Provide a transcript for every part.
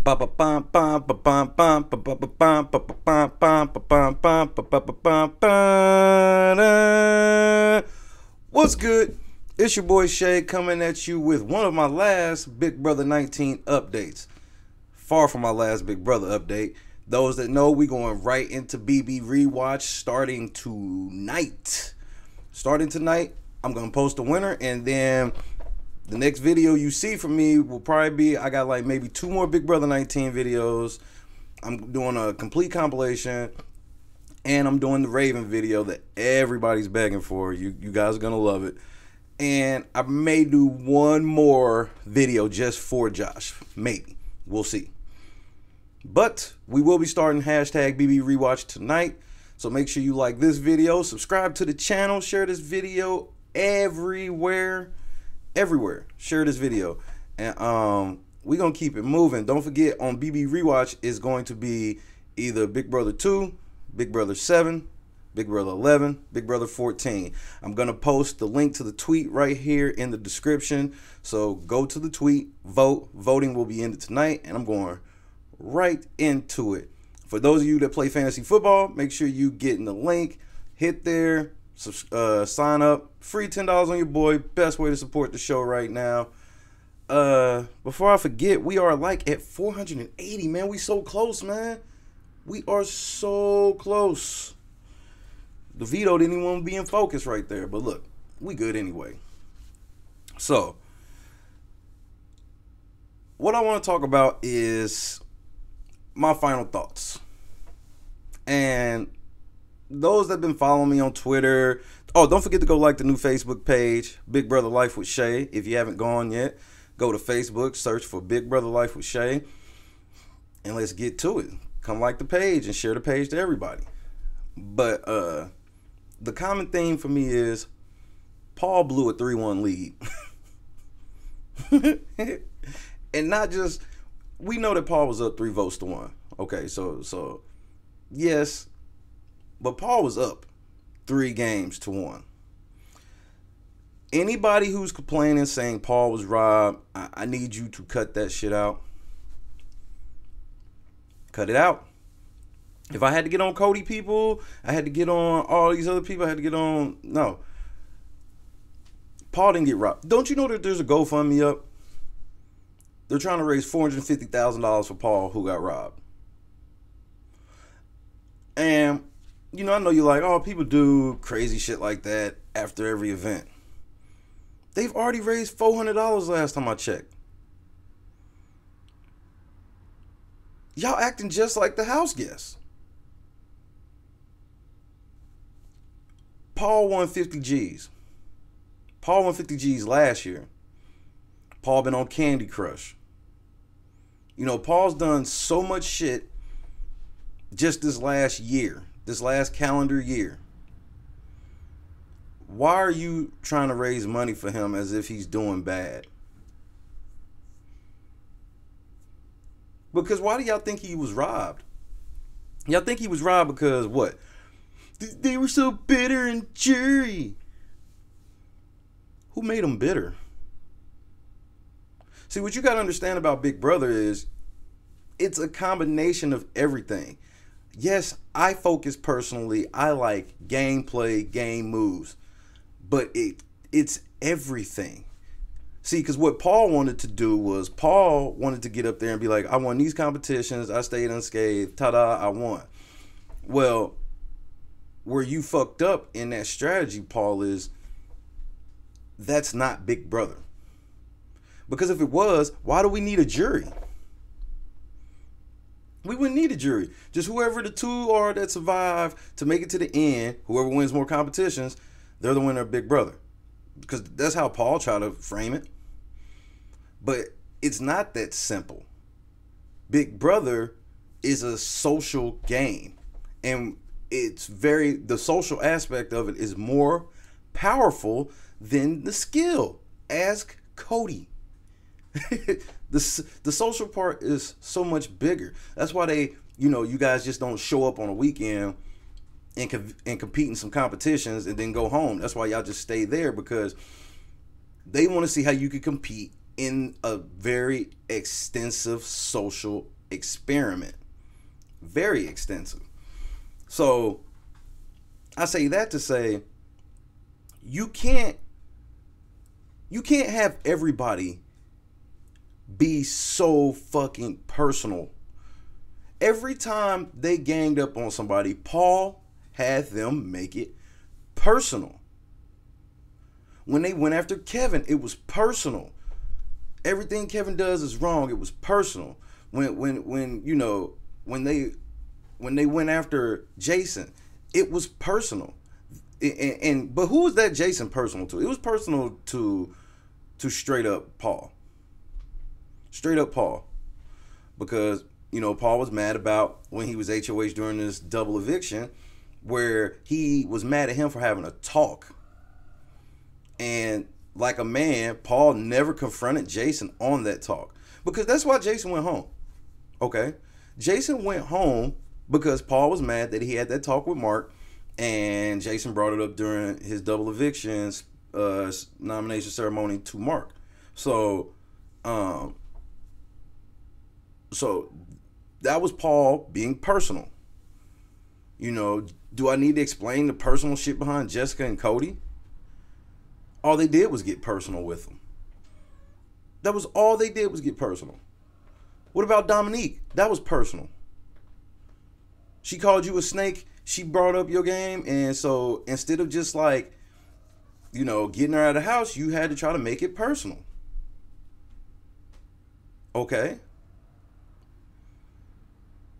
What's good? It's your boy Shay coming at you with one of my last Big Brother 19 updates. Far from my last Big Brother update. Those that know, we going right into BB Rewatch starting tonight. Starting tonight, I'm going to post the winner, and then the next video you see from me will probably be, I got like maybe 2 more Big Brother 19 videos. I'm doing a complete compilation, and I'm doing the Raven video that everybody's begging for. You guys are going to love it. And I may do one more video just for Josh. Maybe. We'll see. But we will be starting hashtag BB Rewatch tonight. So make sure you like this video, subscribe to the channel, share this video everywhere. Everywhere. Share this video. And we're going to keep it moving. Don't forget, on BB Rewatch is going to be either Big Brother 2, Big Brother 7, Big Brother 11, Big Brother 14. I'm going to post the link to the tweet right here in the description. So go to the tweet, vote. Voting will be ended tonight, and I'm going right into it. For those of you that play fantasy football, make sure you get in the link, hit there, sign up. Free $10 on your boy. Best way to support the show right now. Before I forget, we are like at 480, man. We so close, man. We are so close. The Veto didn't even want to be in focus right there. But look, we good anyway. So, what I want to talk about is my final thoughts. And those that have been following me on Twitter, oh, don't forget to go like the new Facebook page, Big Brother Life with Shay. If you haven't gone yet, go to Facebook, search for Big Brother Life with Shay, and let's get to it. Come like the page and share the page to everybody. But the common theme for me is Paul blew a 3-1 lead. And not just, we know that Paul was up 3 votes to 1. Okay, so yes, but Paul was up 3 games to 1. Anybody who's complaining saying Paul was robbed, I need you to cut that shit out. Cut it out. If I had to get on Cody people, I had to get on all these other people, I had to get on, no. Paul didn't get robbed. Don't you know that there's a GoFundMe up? They're trying to raise $450,000 for Paul, who got robbed. And, you know, I know you're like, oh, people do crazy shit like that after every event. They've already raised $400 last time I checked. Y'all acting just like the house guests. Paul won 50 G's. Paul won 50 G's last year. Paul been on Candy Crush. You know, Paul's done so much shit just this last year, this last calendar year. Why are you trying to raise money for him as if he's doing bad? Because why do y'all think he was robbed? Y'all think he was robbed because what? They were so bitter and jury. Who made them bitter? See, what you got to understand about Big Brother is it's a combination of everything. Yes, I focus personally. I like gameplay, game moves. But it's everything. See, because what Paul wanted to do was Paul wanted to get up there and be like, I won these competitions. I stayed unscathed. Ta-da, I won. Well, where you fucked up in that strategy, Paul, is that's not Big Brother. Because if it was, why do we need a jury? We wouldn't need a jury. Just whoever the 2 are that survive to make it to the end, whoever wins more competitions, they're the winner of Big Brother. Because that's how Paul tried to frame it. But it's not that simple. Big Brother is a social game. And the social aspect of it is more powerful than the skill. Ask Cody. The social part is so much bigger. That's why you guys just don't show up on a weekend and compete in some competitions and then go home. That's why y'all just stay there, because they want to see how you can compete in a very extensive social experiment. Very extensive. So I say that to say you can't have everybody be so fucking personal. Every time they ganged up on somebody, Paul had them make it personal. When they went after Kevin, it was personal. Everything Kevin does is wrong. It was personal. When they went after Jason, it was personal. But who was that Jason personal to? It was personal to straight up Paul. Straight up Paul. Because, Paul was mad about when he was HOH during this double eviction, where he was mad at him for having a talk. And like a man, Paul never confronted Jason on that talk. Because that's why Jason went home. Okay? Jason went home because Paul was mad that he had that talk with Mark, and Jason brought it up during his double evictions nomination ceremony to Mark. So that was Paul being personal. Do I need to explain the personal shit behind Jessica and Cody? All they did was get personal with them. That was all they did was get personal. What about Dominique? That was personal. She called you a snake. She brought up your game. And so instead of just getting her out of the house, you had to try to make it personal. Okay.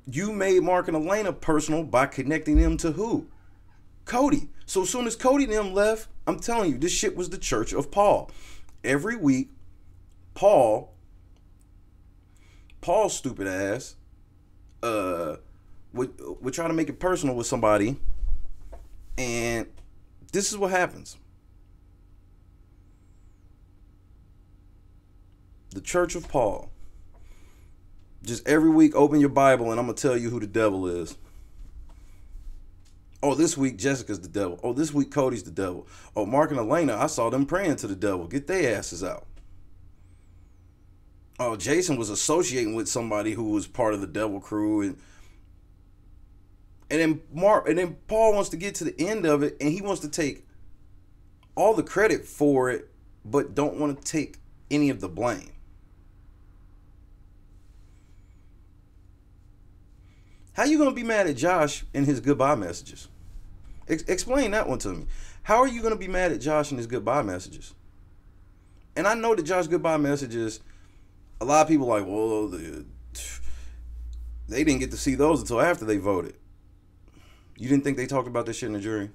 You made Mark and Elena personal by connecting them to who? Cody. So as soon as Cody and them left, I'm telling you, this shit was the church of Paul. Every week, Paul's stupid ass would try to make it personal with somebody, and this is what happens. The church of Paul. Just every week, open your Bible, and I'm going to tell you who the devil is. Oh, this week, Jessica's the devil. Oh, this week, Cody's the devil. Oh, Mark and Elena, I saw them praying to the devil. Get their asses out. Oh, Jason was associating with somebody who was part of the devil crew. And then Paul wants to get to the end of it, and he wants to take all the credit for it, but don't want to take any of the blame. How you going to be mad at Josh and his goodbye messages? Explain that one to me. How are you going to be mad at Josh and his goodbye messages? And I know that Josh's goodbye messages, a lot of people are like, well, they didn't get to see those until after they voted. You didn't think they talked about this shit in the jury?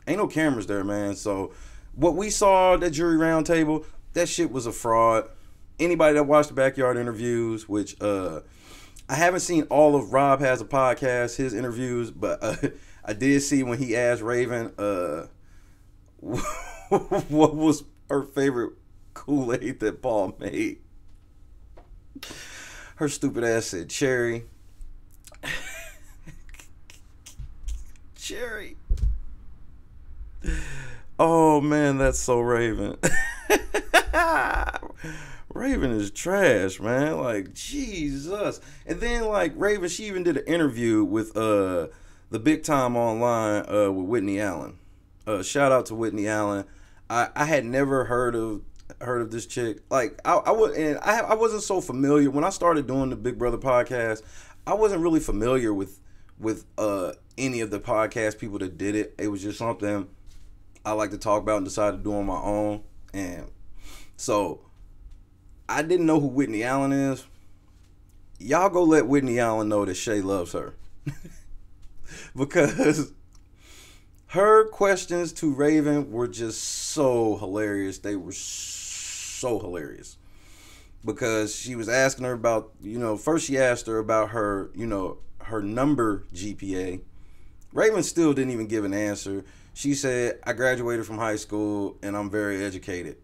Ain't no cameras there, man. So what we saw at that jury roundtable, that shit was a fraud. Anybody that watched the backyard interviews, which I haven't seen all of Rob Has a Podcast, his interviews, but I did see when he asked Raven what was her favorite Kool-Aid that Paul made. Her stupid ass said cherry. Cherry. Oh man, that's so Raven. Raven is trash, man. Like, Jesus. And then, Raven, she even did an interview with the Big Time Online with Whitney Allen. Shout out to Whitney Allen. I had never heard of this chick. I wasn't so familiar when I started doing the Big Brother podcast. I wasn't really familiar with any of the podcast people that did it. It was just something I like to talk about and decided to do on my own. And so I didn't know who Whitney Allen is. Y'all go let Whitney Allen know that Shay loves her. Because her questions to Raven were just so hilarious. They were so hilarious. Because she was asking her about, first she asked her about her, her number GPA. Raven still didn't even give an answer. She said, I graduated from high school and I'm very educated.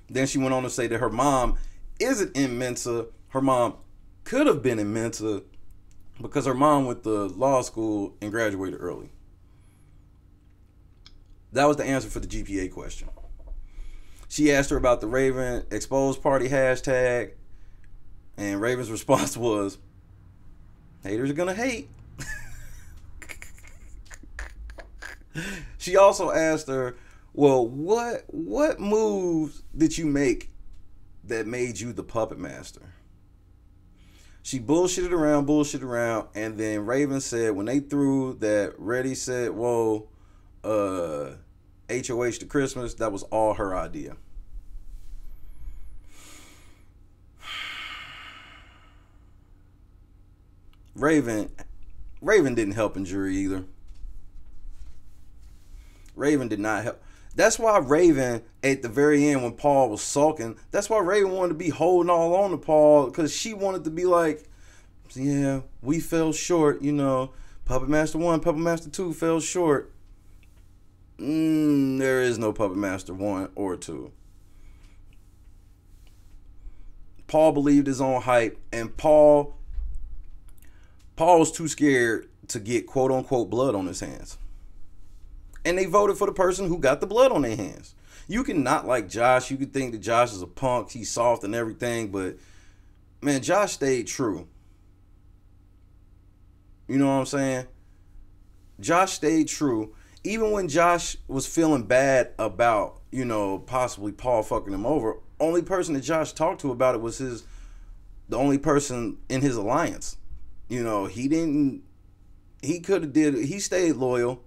Then she went on to say that her mom isn't in Mensa. Her mom could have been in Mensa because her mom went to law school and graduated early. That was the answer for the GPA question. She asked her about the Raven exposed party hashtag, and Raven's response was, haters are gonna hate. She also asked her, well, what moves did you make that made you the puppet master? She bullshitted around, and then Raven said when they threw that Ready, Set, Whoa, HOH to Christmas, that was all her idea. Raven didn't help in jury either. Raven did not help. That's why Raven, at the very end when Paul was sulking, that's why Raven wanted to be holding all on to Paul, because she wanted to be like, yeah, we fell short, you know. Puppet Master 1, Puppet Master 2 fell short. There is no Puppet Master 1 or 2. Paul believed his own hype, and Paul was too scared to get quote unquote blood on his hands. And they voted for the person who got the blood on their hands. You can not like Josh. You could think that Josh is a punk. He's soft and everything. But, man, Josh stayed true. You know what I'm saying? Josh stayed true. Even when Josh was feeling bad about, you know, possibly Paul fucking him over, only person that Josh talked to about it was the only person in his alliance. You know, he stayed loyal.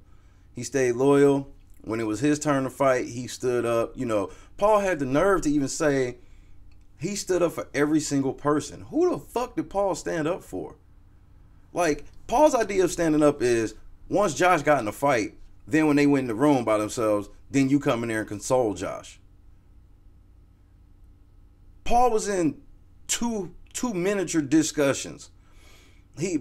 He stayed loyal. When it was his turn to fight, he stood up. You know, Paul had the nerve to even say he stood up for every single person. Who the fuck did Paul stand up for? Like, Paul's idea of standing up is once Josh got in a fight, then when they went in the room by themselves, then you come in there and console Josh. Paul was in two miniature discussions.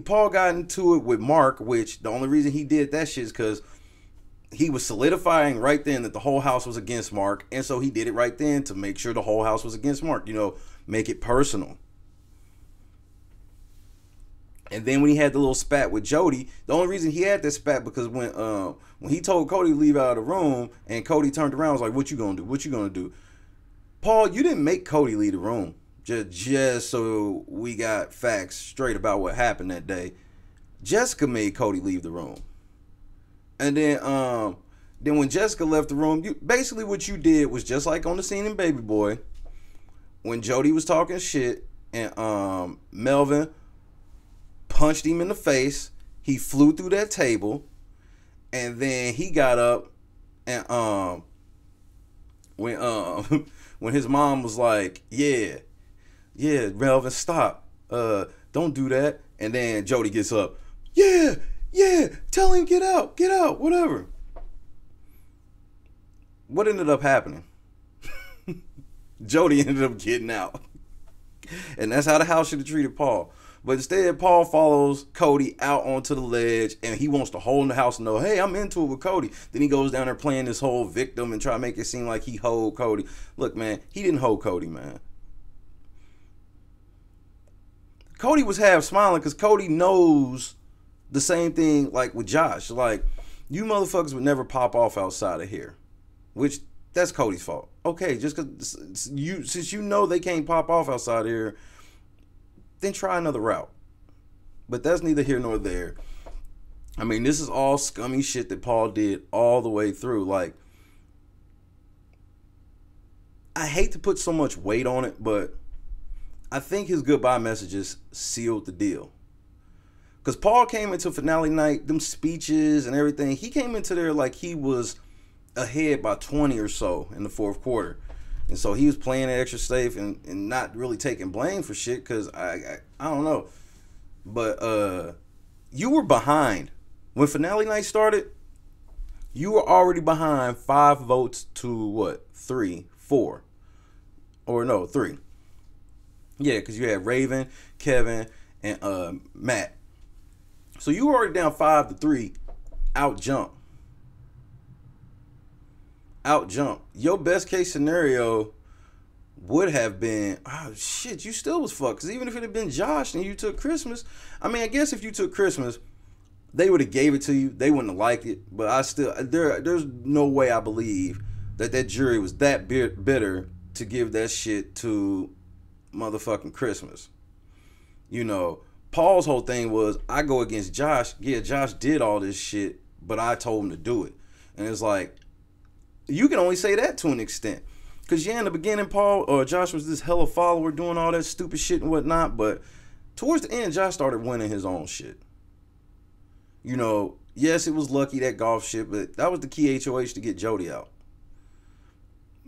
Paul got into it with Mark, which the only reason he did that shit is because he was solidifying right then that the whole house was against Mark. And so he did it right then to make sure the whole house was against Mark. You know, make it personal. And then when he had the little spat with Jody, the only reason he had that spat because when he told Cody to leave out of the room and Cody turned around and was like, what you gonna do? What you gonna do? Paul, you didn't make Cody leave the room. Just so we got facts straight about what happened that day. Jessica made Cody leave the room. And then when Jessica left the room, basically what you did was just like on the scene in Baby Boy, when Jody was talking shit and Melvin punched him in the face. He flew through that table, and then he got up and when his mom was like, yeah, Melvin, stop, don't do that. And then Jody gets up, yeah, tell him get out, whatever. What ended up happening? Jody ended up getting out. And that's how the house should have treated Paul. But instead, Paul follows Cody out onto the ledge, and he wants to hold in the house and know, hey, I'm into it with Cody. Then he goes down there playing this whole victim and try to make it seem like he hold Cody. Look, man, he didn't hold Cody, man. Cody was half smiling because Cody knows the same thing like with Josh. Like, you motherfuckers would never pop off outside of here. Which, that's Cody's fault. Okay, just because since you know they can't pop off outside of here, then try another route. But that's neither here nor there. I mean, this is all scummy shit that Paul did all the way through. Like, I hate to put so much weight on it, but I think his goodbye messages sealed the deal. Because Paul came into finale night, them speeches and everything, he came into there like he was ahead by 20 or so in the fourth quarter. And so he was playing it extra safe and not really taking blame for shit because I don't know. But you were behind. When finale night started, you were already behind 5 votes to what? 3, 4. Or no, 3. Yeah, because you had Raven, Kevin, and Matt. So you were already down 5-3. Out jump. Your best case scenario would have been, oh shit, you still was fucked. Because even if it had been Josh and you took Christmas, I mean, I guess if you took Christmas, they would have gave it to you. They wouldn't have liked it. But I still, there's no way I believe that jury was that bitter to give that shit to motherfucking Christmas. You know, Paul's whole thing was, I go against Josh. Yeah, Josh did all this shit, but I told him to do it. And it's like, you can only say that to an extent. Because, yeah, in the beginning, Josh was this hella follower doing all that stupid shit and whatnot. But towards the end, Josh started winning his own shit. You know, yes, it was lucky, that golf shit, but that was the key HOH to get Jody out.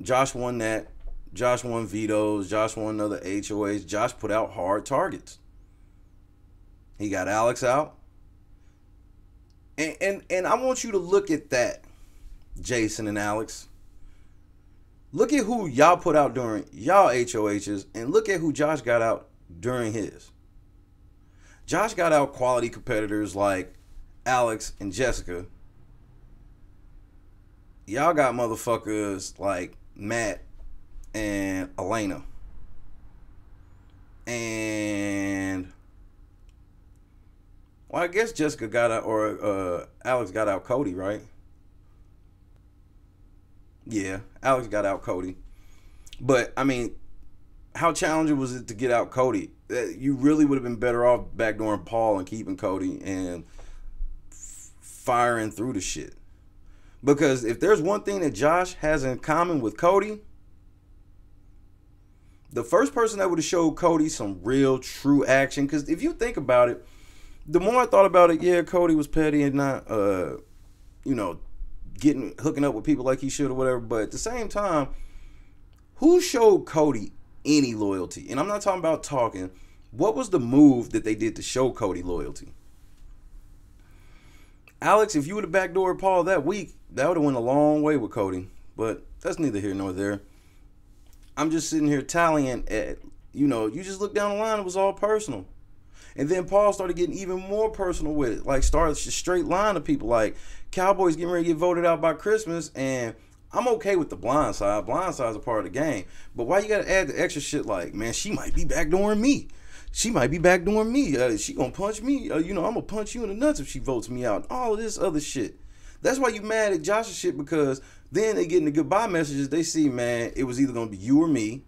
Josh won that. Josh won vetoes. Josh won another HOH. Josh put out hard targets. He got Alex out. And I want you to look at that, Jason and Alex. Look at who y'all put out during y'all HOHs, and look at who Josh got out during his. Josh got out quality competitors like Alex and Jessica. Y'all got motherfuckers like Matt and Elena. And, well, I guess Jessica got out, or Alex got out Cody, right? Yeah, Alex got out Cody. But, I mean, how challenging was it to get out Cody? You really would have been better off backdooring Paul and keeping Cody and firing through the shit. Because if there's one thing that Josh has in common with Cody, the first person that would have showed Cody some real, true action, because if you think about it, the more I thought about it, yeah, Cody was petty and not, hooking up with people like he should or whatever. But at the same time, who showed Cody any loyalty? And I'm not talking about talking. What was the move that they did to show Cody loyalty? Alex, if you would have backdoored Paul that week, that would have went a long way with Cody. But that's neither here nor there. I'm just sitting here tallying at, you just look down the line, it was all personal. And then Paul started getting even more personal with it. Like, started a straight line of people. Like, Cowboys getting ready to get voted out by Christmas. And I'm okay with the blind side. Blind side's a part of the game. But why you got to add the extra shit like, man, she might be backdooring me. She might be backdooring me. She going to punch me. I'm going to punch you in the nuts if she votes me out. All of this other shit. That's why you mad at Josh's shit, because then they get in the goodbye messages. They see, man, it was either going to be you or me.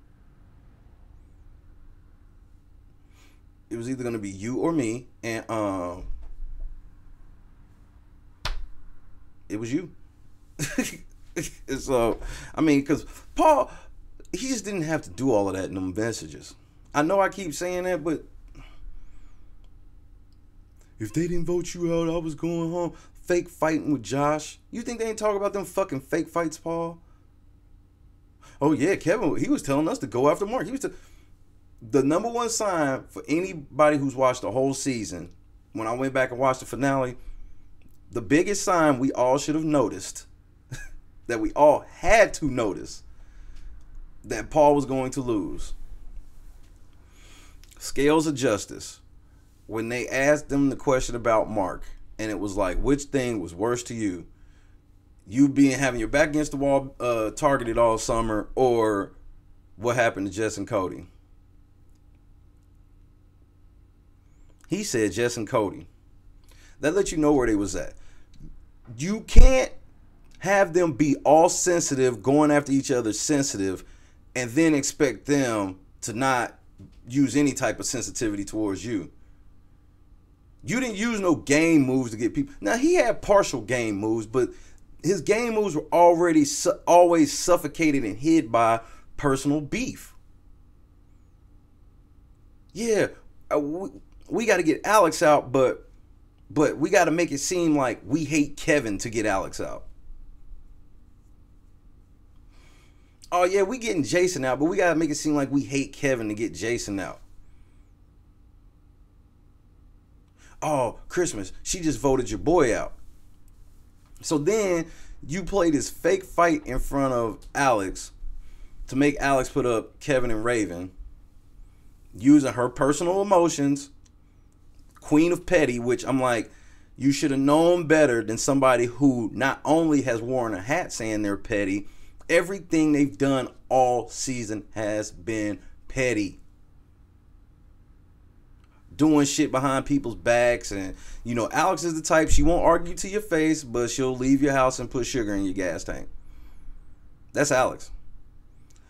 It was either going to be you or me, and it was you. So, I mean, because Paul, he just didn't have to do all of that in them messages. I know I keep saying that, but if they didn't vote you out, I was going home. Fake fighting with Josh. You think they ain't talk about them fucking fake fights, Paul? Oh, yeah, Kevin, he was telling us to go after Mark. He was the number one sign for anybody who's watched the whole season, when I went back and watched the finale, the biggest sign we all should have noticed, that we all had to notice, that Paul was going to lose. Scales of Justice. When they asked them the question about Mark, and it was like, which thing was worse to you? You having your back against the wall, targeted all summer, or what happened to Jess and Cody? He said Jess and Cody. That lets you know where they was at. You can't have them be all sensitive, going after each other sensitive, and then expect them to not use any type of sensitivity towards you. You didn't use no game moves to get people. Now, he had partial game moves, but his game moves were already always suffocated and hid by personal beef. Yeah, we got to get Alex out, but we got to make it seem like we hate Kevin to get Alex out. Oh, yeah, we getting Jason out, but we got to make it seem like we hate Kevin to get Jason out. Oh, Christmas, she just voted your boy out. So then you play this fake fight in front of Alex to make Alex put up Kevin and Raven, using her personal emotions, Queen of Petty, which I'm like, you should have known better than somebody who not only has worn a hat saying they're petty, everything they've done all season has been petty. Doing shit behind people's backs. And, Alex is the type, she won't argue to your face, but she'll leave your house and put sugar in your gas tank. That's Alex.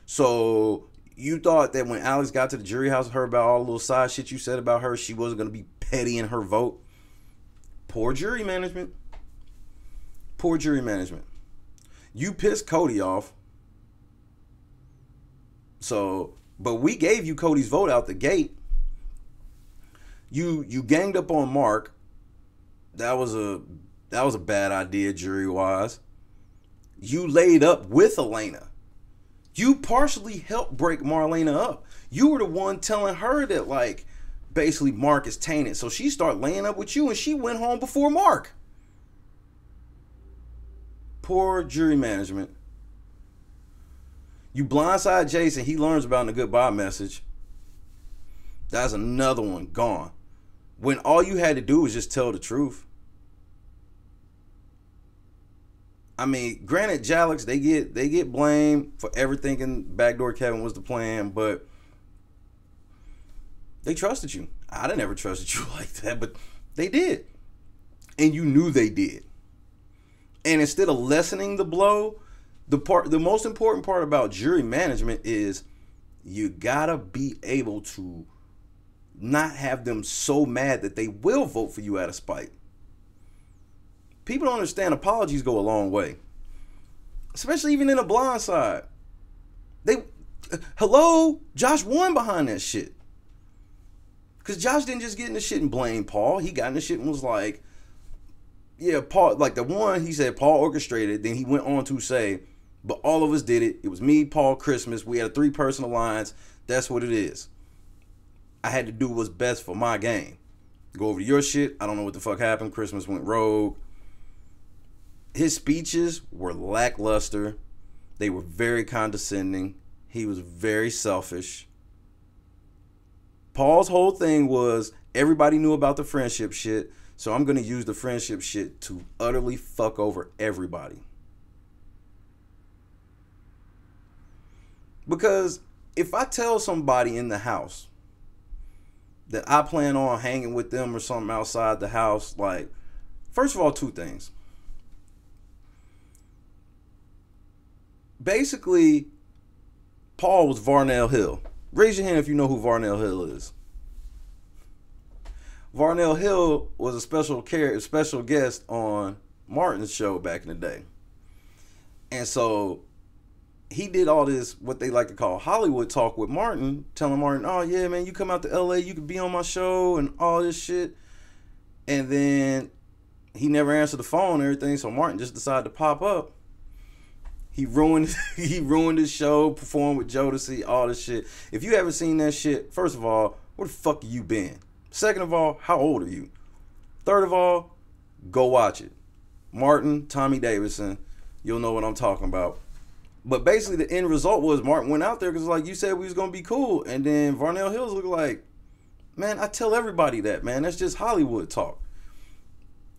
So you thought that when Alex got to the jury house and heard about all the little side shit you said about her, she wasn't going to be petty in her vote? Poor jury management. Poor jury management. You pissed Cody off. So, but we gave you Cody's vote out the gate. You ganged up on Mark. That was a bad idea jury wise. You laid up with Elena. You partially helped break Marlena up. You were the one telling her that, like, basically Mark is tainted. So she started laying up with you and she went home before Mark. Poor jury management. You blindside Jason. He learns about in a goodbye message. That's another one gone. When all you had to do was just tell the truth. I mean, granted, Jalex, they get blamed for everything in Backdoor Kevin was the plan, but they trusted you. I didn't ever trusted you like that, but they did. And you knew they did. And instead of lessening the blow, the most important part about jury management is you gotta be able to not have them so mad that they will vote for you out of spite. People don't understand apologies go a long way. Especially even in a blind side. Hello? Josh won behind that shit. Because Josh didn't just get in the shit and blame Paul. He got in the shit and was like, yeah, Paul, like the one he said Paul orchestrated, then he went on to say, but all of us did it. It was me, Paul, Christmas. We had a 3-person alliance. That's what it is. I had to do what's best for my game. Go over to your shit. I don't know what the fuck happened. Christmas went rogue. His speeches were lackluster. They were very condescending. He was very selfish. Paul's whole thing was everybody knew about the friendship shit, so I'm going to use the friendship shit to utterly fuck over everybody. Because if I tell somebody in the house that I plan on hanging with them or something outside the house, like, first of all, 2 things. Basically, Paul was Varnell Hill. Raise your hand if you know who Varnell Hill is. Varnell Hill was a special guest on Martin's show back in the day. And so he did all this, what they like to call Hollywood talk with Martin, telling Martin, oh yeah, man, you come out to LA, you could be on my show and all this shit. And then he never answered the phone and everything, so Martin just decided to pop up. He ruined his show, performed with Jodeci, all this shit. If you haven't seen that shit, first of all, where the fuck have you been? Second of all, how old are you? Third of all, go watch it. Martin, Tommy Davidson, you'll know what I'm talking about. But basically the end result was Martin went out there because like you said we was going to be cool. And then Varnell Hills looked like, man, I tell everybody that, man. That's just Hollywood talk.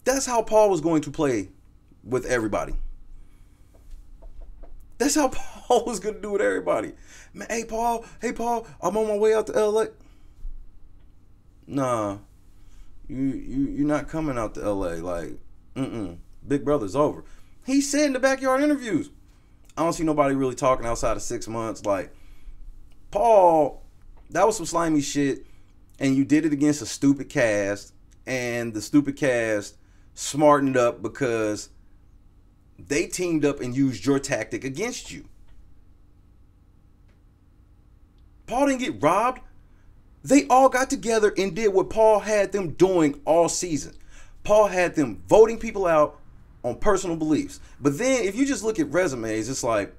That's how Paul was going to play with everybody. That's how Paul was going to do with everybody. Man, hey, Paul, I'm on my way out to LA. Nah, you're not coming out to LA. Like, Big Brother's over. He said in the backyard interviews, I don't see nobody really talking outside of 6 months. Like, Paul, that was some slimy shit, and you did it against a stupid cast, and the stupid cast smartened up because they teamed up and used your tactic against you. Paul didn't get robbed. They all got together and did what Paul had them doing all season. Paul had them voting people out on personal beliefs. But then if you just look at resumes, it's like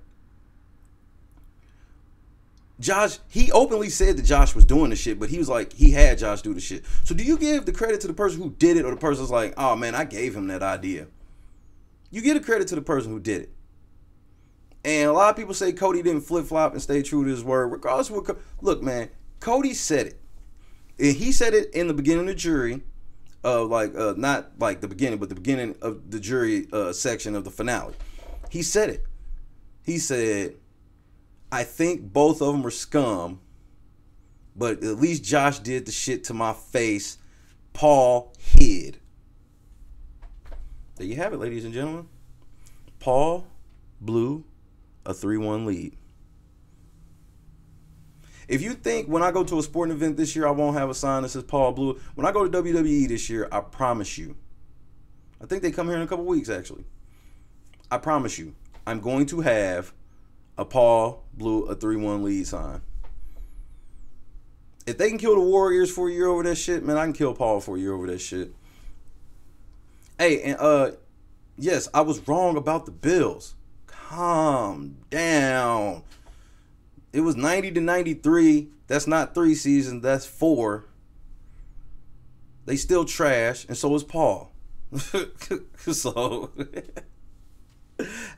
Josh, he openly said that Josh was doing the shit, but he was like, he had Josh do the shit. So do you give the credit to the person who did it or the person's like, oh man, I gave him that idea? You give the credit to the person who did it. And a lot of people say Cody didn't flip-flop and stay true to his word. Regardless of what, look, man, Cody said it. And he said it in the beginning of the jury, not like the beginning, but the beginning of the jury section of the finale. He said it. He said, I think both of them are scum, but at least Josh did the shit to my face. Paul hid. There you have it, ladies and gentlemen. Paul blew a 3-1 lead. If you think when I go to a sporting event this year I won't have a sign that says Paul Blue, when I go to WWE this year, I promise you, I think they come here in a couple weeks actually, I promise you, I'm going to have a Paul Blue, a 3-1 lead sign. If they can kill the Warriors for a year over that shit, man, I can kill Paul for a year over that shit. Hey, and yes, I was wrong about the Bills. Calm down. It was 90-93. That's not 3 seasons, that's 4. They still trash, and so is Paul. So,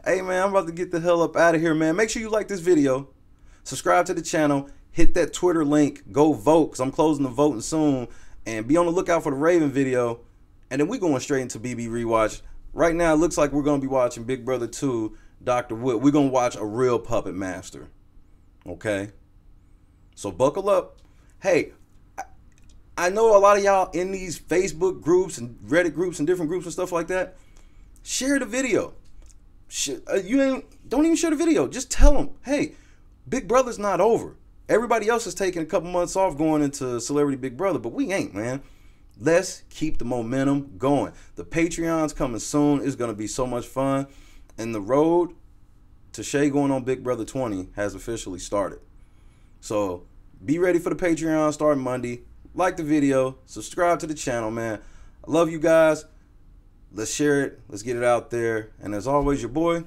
hey man, I'm about to get the hell up out of here, man. Make sure you like this video, subscribe to the channel, hit that Twitter link, go vote, because I'm closing the voting soon, and be on the lookout for the Raven video, and then we going straight into BB Rewatch. Right now, it looks like we're going to be watching Big Brother 2, Dr. Wood. We're going to watch a real puppet master. Okay? So buckle up. Hey, I know a lot of y'all in these Facebook groups and Reddit groups and different groups and stuff like that. Share the video. Don't even share the video. Just tell them, hey, Big Brother's not over. Everybody else is taking a couple months off going into Celebrity Big Brother, but we ain't, man. Let's keep the momentum going. The Patreon's coming soon. It's going to be so much fun. And the road to Shay going on Big Brother 20 has officially started. So be ready for the Patreon starting Monday. Like the video. Subscribe to the channel, man. I love you guys. Let's share it. Let's get it out there. And as always, your boy.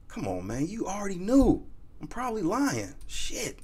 Come on, man. You already knew. I'm probably lying. Shit.